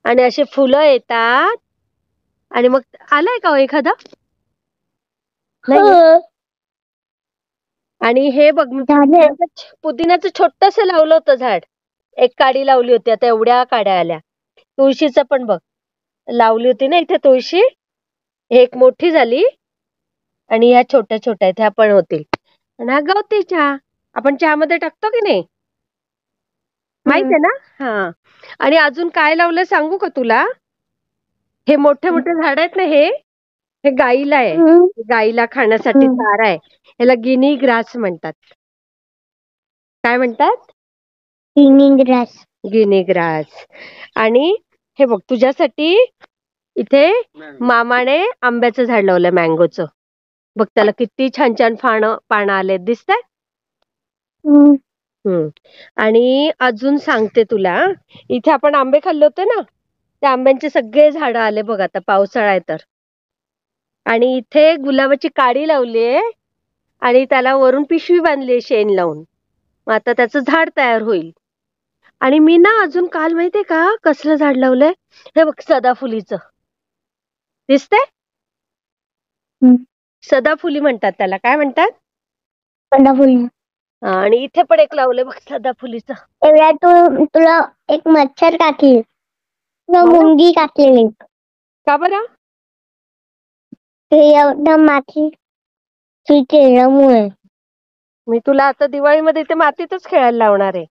आणि असे फुलं येतात आणि मग आलाय का हो एखादा? नाही. आणि हे बघ मी पुदिन्याचं छोटस लावलं होतं झाड. एक काडी लावली होती, आता एवढ्या काड्या आल्या. तुळशीचं पण बघ लावली होती ना इथे तुळशी, एक मोठी झाली आणि ह्या छोट्या छोट्या आहेत, ह्या पण होतील. आणि हा गवती चहा आपण चहामध्ये टाकतो की नाही, माहित आहे ना? हा. आणि अजून काय लावलं सांगू का तुला? हे मोठे मोठे झाड आहेत ना, हे गाईला आहे. गाईला खाण्यासाठी चारा आहे. याला गिनी ग्रास म्हणतात. काय म्हणतात? Guinea grass. आणि हे बघ तुझ्यासाठी इथे मामाने आंब्याचं झाड लावलंय, मँगोचं. बघ त्याला किती छान छान पानं आलेत, दिसतंय? आणि अजून सांगते तुला, इथे आपण आंबे खाल्ले होते ना, त्या आंब्यांचे सगळे झाड आले बघ, आता पावसाळा आहे तर. आणि इथे गुलाबाची काडी लावलीये आणि त्याला वरून पिशवी बांधली शेण लावून. मग आता त्याचं झाड तयार होईल. आणि मी ना अजून काल माहितीये का कसलं झाड लावलंय, हे बघ सदाफुलीचं, दिसतंय? सदाफुली म्हणतात त्याला. काय म्हणतात? सदाफुली. आणि इथे पण एक लावलंय बघ सदाफुलीचं. तुला एक मच्छर काटली, मुंगी काटलेली. का बरं? ते एकदम माती खेळल्यामुळे. मी तुला आता दिवाळीमध्ये इथे मातीतच खेळायला लावणार आहे.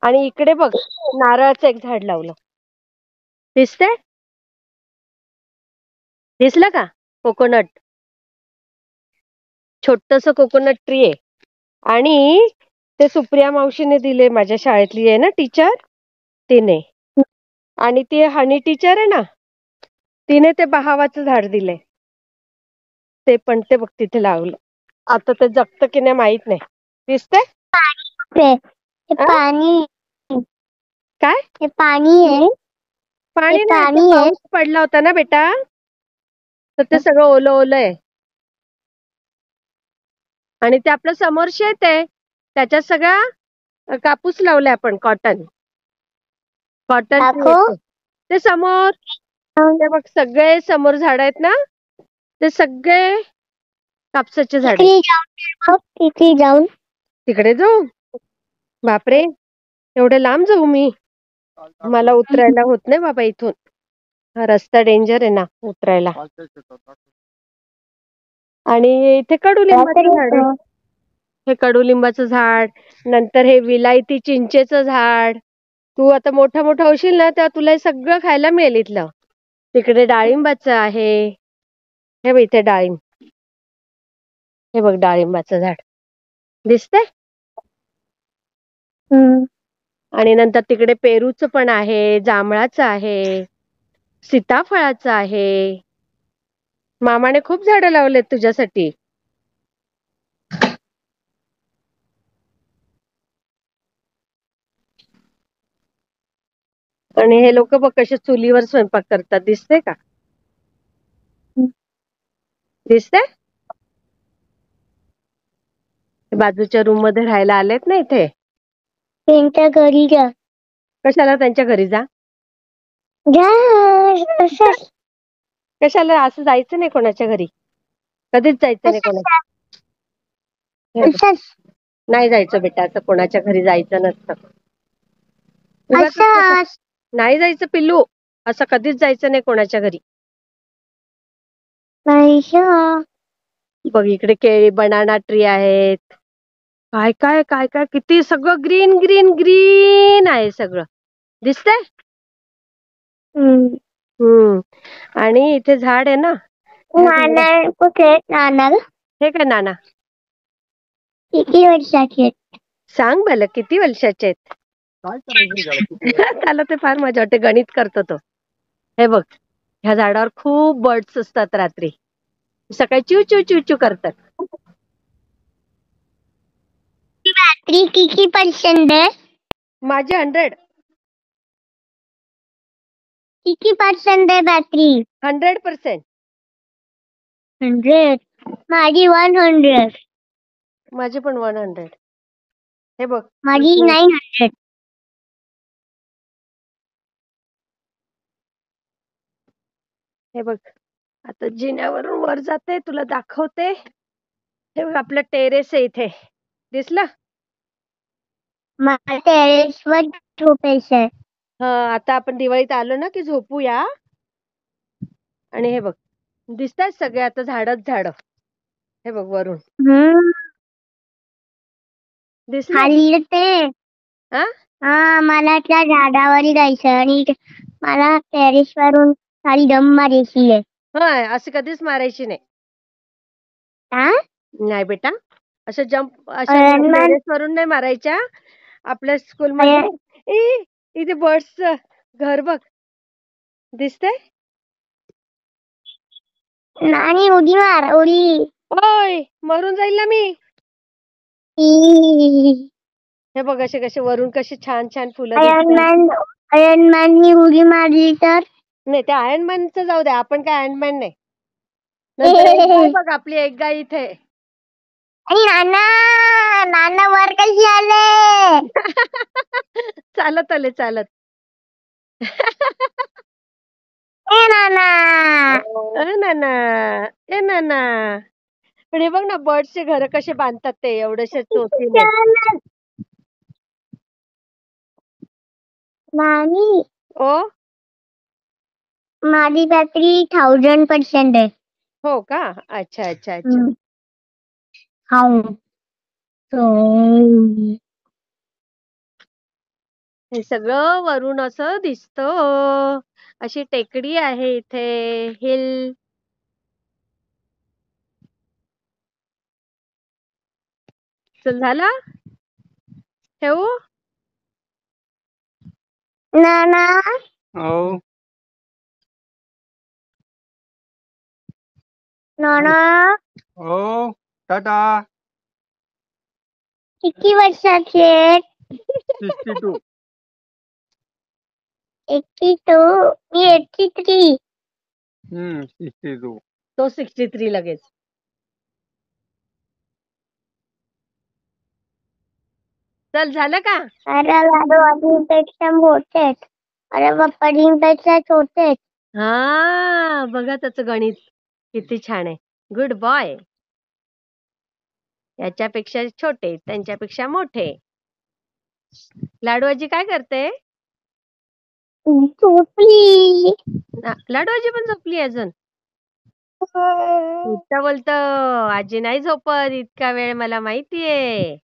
आणि इकडे बघ नारळाचं एक झाड लावलं, दिसतंय? दिसलं का? कोकोनट, छोटस कोकोनट ट्री आहे. आणि ते सुप्रिया मावशीने दिले, माझ्या शाळेतली आहे ना टीचर, तिने. आणि ती हनी टीचर आहे ना, तिने ते बहावाचं झाड दिलंय. ते पण ते बघ तिथे लावलं. आता ते जगतं की नाही माहित नाही. दिसतंय? पाणी काय? ते पाणी आहे. पाणी नाही, पाऊस पडला होता ना बेटा, तर ते सगळं ओलं ओलं आहे. आणि ते आपलं समोर शेत आहे, त्याच्यात सगळा कापूस लावलाय आपण, कॉटन. ते समोर, ते बघ सगळे समोर झाड आहेत ना, ते सगळे कापसाचे झाड. तिकडे जाऊ? बापरे, एवढे लांब जाऊ मी? मला उतरायला होत नाही बाबा इथून, हा रस्ता डेंजर आहे ना उतरायला. आणि इथे कडुलिंबाचं झाड आहे, हे कडुलिंबाचं झाड. नंतर हे विलायती चिंचेचं झाड. तू आता मोठा मोठा होशील ना, तेव्हा तुला हे सगळं खायला मिळेल इथलं. तिकडे डाळिंबाचं आहे, हे बघ इथे डाळिंब, हे बघ डाळिंबाचं झाड, दिसतंय? आणि नंतर तिकडे पेरूचं पण आहे, जांभळाचं आहे, सीताफळाचं आहे. मामाने खूप झाडं लावलेत तुझ्यासाठी. आणि हे लोक बघ कसे चुलीवर स्वयंपाक करतात, दिसतंय का? दिसतंय? बाजूच्या रूम मध्ये राहायला आलेत ना इथे. त्यांच्या घरी जा. कशाला त्यांच्या घरी जा? कशाला? असं जायचं नाही कोणाच्या घरी, कधीच जायचं नाही कोणाच्या. नाही जायचं बेटा, असं कोणाच्या घरी जायचं नसतं. नाही जायचं पिल्लू, असं कधीच जायचं नाही कोणाच्या घरी. बघ इकडे केळी, बनाना ट्री आहेत. काय काय काय काय किती सगळं ग्रीन ग्रीन ग्रीन आहे सगळं, दिसतंय? आणि इथे झाड आहे ना, हे काय नाना? किती वर्षाचे आहेत? सांग मला किती वर्षाचे आहेत? त्याला ते फार मजा वाटते, गणित करतो तो. हे बघ, ह्या झाडावर खूप बर्ड्स असतात रात्री, सकाळी चिव चिव चिव चिव करतात. बॅटरी किती पर्सेंट आहे? माझी 100. किती पर्सेंट आहे बॅटरी? 100%. 100. माझी 100. माझी पण 100. हे बघ माझी 900. हे बघ, आता जिन्यावरून वर जाते, तुला दाखवते. हे बघ, आपलं टेरेस आहे इथे. दिसलं? मला टेरेसवर झोपायचंय. आता आपण दिवाळीत आलो ना की झोपूया. आणि हे बघ, दिसतायत सगळे आता झाडच झाड. हे बघ वरून. हम्म. दिसलं? खाली ते हा हा मला त्या झाडावर जायचं आणि मला टेरेस वरून खाली दम मारायची आहे. होय, असं कधीच मारायची नाही. हा? नाही बेटा, असं जंप अशा Iron Man. टेरेस वरून नाही मारायच्या. आपल्या स्कूलमध्ये इथे बर्ड्सचं घर बघ, दिसतंय? नाही उडी मार उडी. ओय, मरून जाईल ना मी. ई. हे बघ, असे कसे वरून कशी छान छान फुलं आयर्न दिसतात. मॅननी उडी मारली तर नाही, ते आयर्न मॅनचं जाऊ दे, आपण काय आयर्न मॅन नाही. नंतर एक गाय बघ, आपली एक गाय इथे. नाना नाना वर कशी आले? चालत आले, चालत. ए नाना नाना, ए नाना. पण हे बघ ना, बर्ड्सचे घर कसे बांधतात ते एवढ्याशा चोचीने. नानी ओ, माझी बॅटरी 1000% आहे. हो का? अच्छा अच्छा अच्छा. हे सगळं वरून असं दिसतं. अशी टेकडी आहे इथे, हिल. चल, झालं? ठेवू? नाना हो. नाना हो. टाटा. किती वर्षाची आहे? 62. 82. मी 83. 62. तो 63 लगेच. चल, झालं का? अरे लाडू आजीपेक्षा मोठे आहेत. अरे पप्पाजींपेक्षा छोटे आहेत. हा, बघा त्याचं गणित किती छान आहे. Good boy. याच्यापेक्षा छोटे, त्यांच्यापेक्षा मोठे. लाडू आजी काय करते? झोपली. लाडू आजी पण झोपली अजून. उलट बोलत, आजी नाही झोपत इतका वेळ, मला माहितीये.